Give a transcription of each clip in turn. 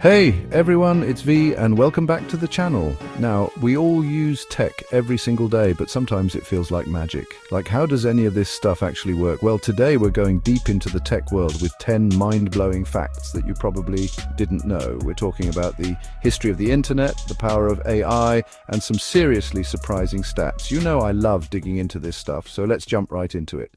Hey everyone, it's V and welcome back to the channel. Now, we all use tech every single day, but sometimes it feels like magic. Like, how does any of this stuff actually work? Well, today we're going deep into the tech world with 10 mind-blowing facts that you probably didn't know. We're talking about the history of the internet, the power of AI, and some seriously surprising stats. You know I love digging into this stuff, so let's jump right into it.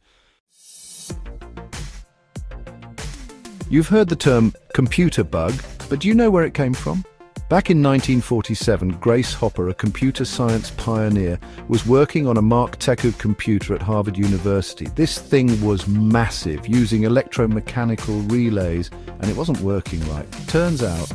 You've heard the term computer bug, but do you know where it came from? Back in 1947, Grace Hopper, a computer science pioneer, was working on a Mark II computer at Harvard University. This thing was massive, using electromechanical relays, and it wasn't working right. Turns out,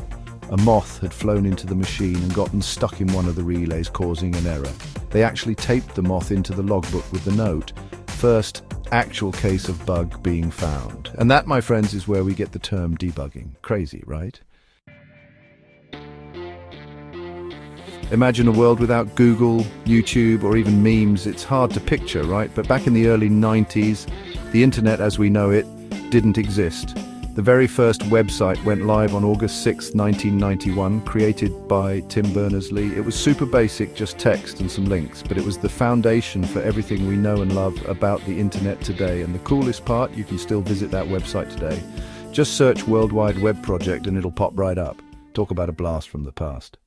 a moth had flown into the machine and gotten stuck in one of the relays, causing an error. They actually taped the moth into the logbook with the note, "First actual case of bug being found." And that, my friends, is where we get the term debugging. Crazy, right? Imagine a world without Google, YouTube, or even memes. It's hard to picture, right? But back in the early 90s, the internet as we know it didn't exist. The very first website went live on August 6, 1991, created by Tim Berners-Lee. It was super basic, just text and some links, but it was the foundation for everything we know and love about the internet today. And the coolest part, you can still visit that website today. Just search World Wide Web Project and it'll pop right up. Talk about a blast from the past.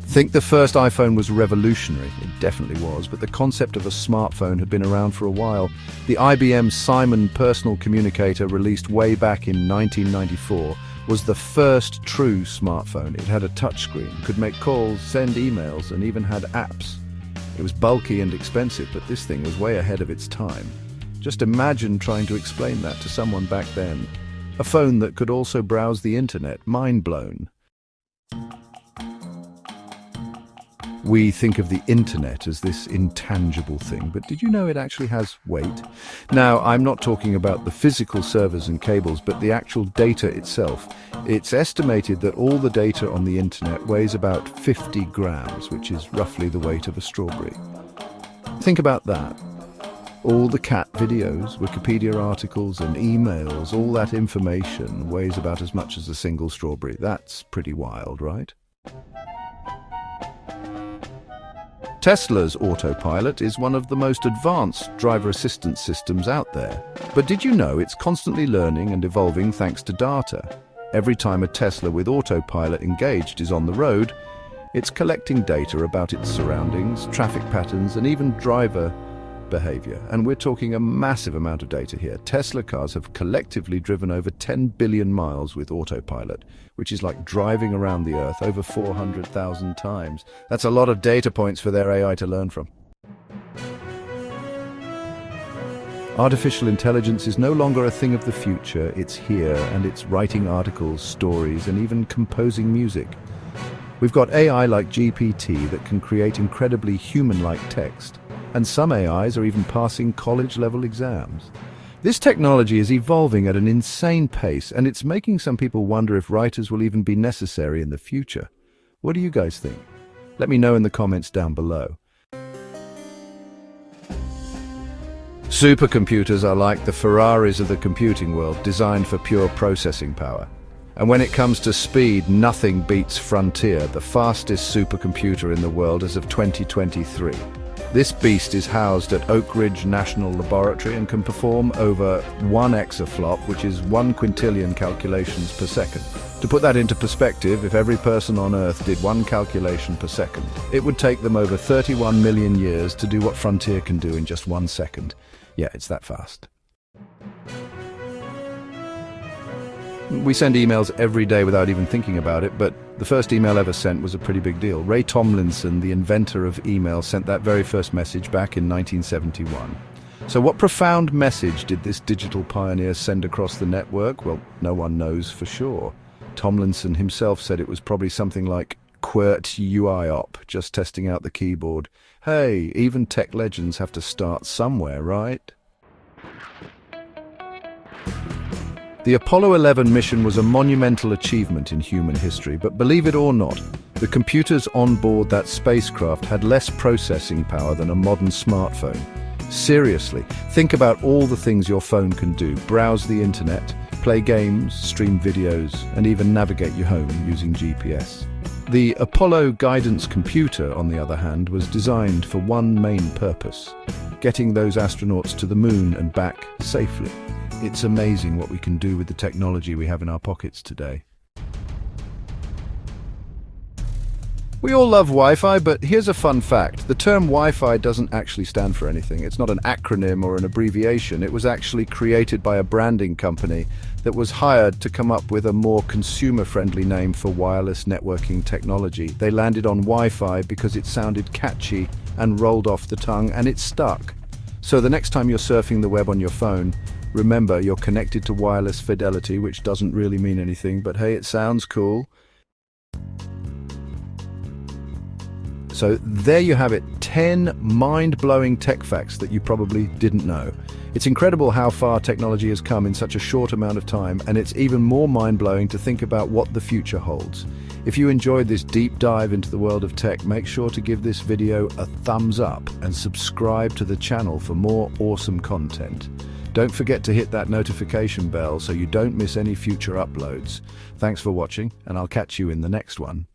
Think the first iPhone was revolutionary. It definitely was, but the concept of a smartphone had been around for a while. The IBM Simon personal communicator, released way back in 1994, was the first true smartphone. It had a touchscreen, could make calls, send emails, and even had apps. It was bulky and expensive, but this thing was way ahead of its time. Just imagine trying to explain that to someone back then. A phone that could also browse the internet. Mind blown. We think of the internet as this intangible thing, but did you know it actually has weight? Now, I'm not talking about the physical servers and cables, but the actual data itself. It's estimated that all the data on the internet weighs about 50 grams, which is roughly the weight of a strawberry. Think about that. All the cat videos, Wikipedia articles, and emails, all that information weighs about as much as a single strawberry. That's pretty wild, right? Tesla's autopilot is one of the most advanced driver assistance systems out there. But did you know it's constantly learning and evolving thanks to data? Every time a Tesla with autopilot engaged is on the road, it's collecting data about its surroundings, traffic patterns, and even driver behavior. And we're talking a massive amount of data here. Tesla cars have collectively driven over 10 billion miles with autopilot, which is like driving around the Earth over 400,000 times. That's a lot of data points for their AI to learn from. Artificial intelligence is no longer a thing of the future. It's here, and it's writing articles, stories, and even composing music. We've got AI like GPT that can create incredibly human-like text. And some AIs are even passing college-level exams. This technology is evolving at an insane pace, and it's making some people wonder if writers will even be necessary in the future. What do you guys think? Let me know in the comments down below. Supercomputers are like the Ferraris of the computing world, designed for pure processing power. And when it comes to speed, nothing beats Frontier, the fastest supercomputer in the world as of 2023. This beast is housed at Oak Ridge National Laboratory and can perform over 1 exaflop, which is 1 quintillion calculations per second. To put that into perspective, if every person on Earth did 1 calculation per second, it would take them over 31 million years to do what Frontier can do in just 1 second. Yeah, it's that fast. We send emails every day without even thinking about it, but the first email ever sent was a pretty big deal. Ray Tomlinson, the inventor of email, sent that very first message back in 1971. So what profound message did this digital pioneer send across the network? Well, no one knows for sure. Tomlinson himself said it was probably something like QWERT UIOP, just testing out the keyboard. Hey, even tech legends have to start somewhere, right? The Apollo 11 mission was a monumental achievement in human history, but believe it or not, the computers on board that spacecraft had less processing power than a modern smartphone. Seriously, think about all the things your phone can do. Browse the internet, play games, stream videos, and even navigate your home using GPS. The Apollo guidance computer, on the other hand, was designed for one main purpose: getting those astronauts to the moon and back safely. It's amazing what we can do with the technology we have in our pockets today. We all love Wi-Fi, but here's a fun fact. The term Wi-Fi doesn't actually stand for anything. It's not an acronym or an abbreviation. It was actually created by a branding company that was hired to come up with a more consumer-friendly name for wireless networking technology. They landed on Wi-Fi because it sounded catchy and rolled off the tongue, and it stuck. So the next time you're surfing the web on your phone, remember you're connected to wireless fidelity, which doesn't really mean anything, but hey, it sounds cool. So there you have it, 10 mind-blowing tech facts that you probably didn't know. It's incredible how far technology has come in such a short amount of time, and it's even more mind-blowing to think about what the future holds. If you enjoyed this deep dive into the world of tech, make sure to give this video a thumbs up and subscribe to the channel for more awesome content. Don't forget to hit that notification bell so you don't miss any future uploads. Thanks for watching, and I'll catch you in the next one.